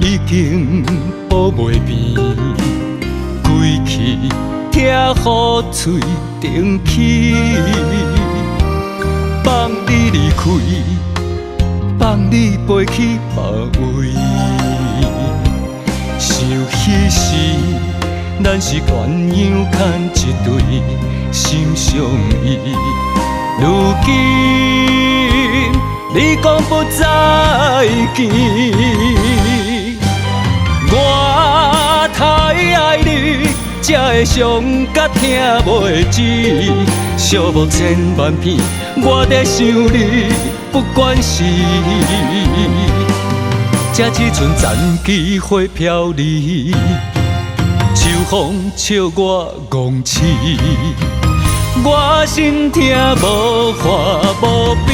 已经补袂平，归去听雨嘴顶起，放你离开，放你飞去别位。想彼时，咱是鸳鸯牵一对心相依。如今你讲不再见，我太爱你，才会伤甲听袂止。寂寞千万遍，我在想你，不管是。这一寸残机花飘离，秋风笑我戆痴。我心痛无话无边，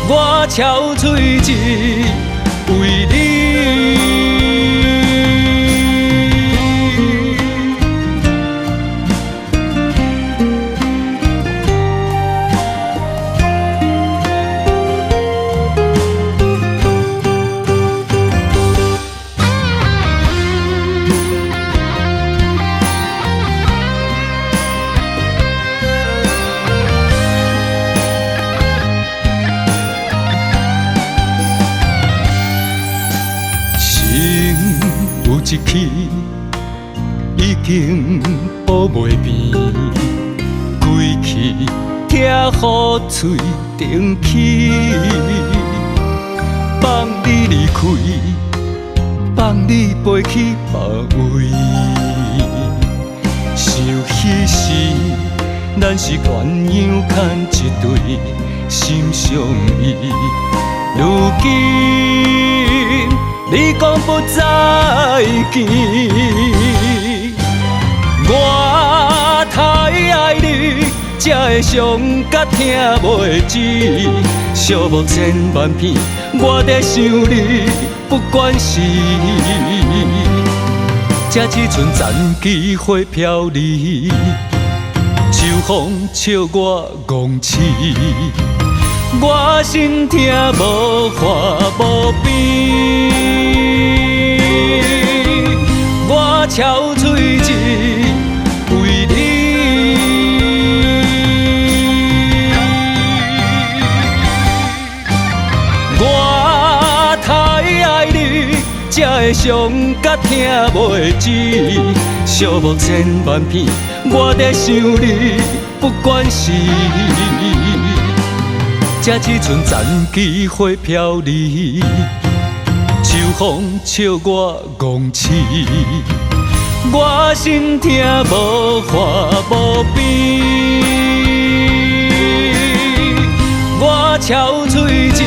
我憔悴只为你。有一气已经补袂平，归去听雨嘴顶起，放你离开，放你飞去别位。想彼时，咱是鸳鸯牵一对心相依。如今你讲不再见，我太爱你，才会伤甲听袂止。寂寞千万遍，我在想你，不管是。这一寸残机花飘离，秋风笑我戆痴。我心痛无话无边，我憔悴只为你。我太爱你，才会伤甲听袂止。寂寞千万遍，我在想你，不管是。这一寸残机花飘离，秋风笑我戆痴。我心痛无话无边，我憔悴只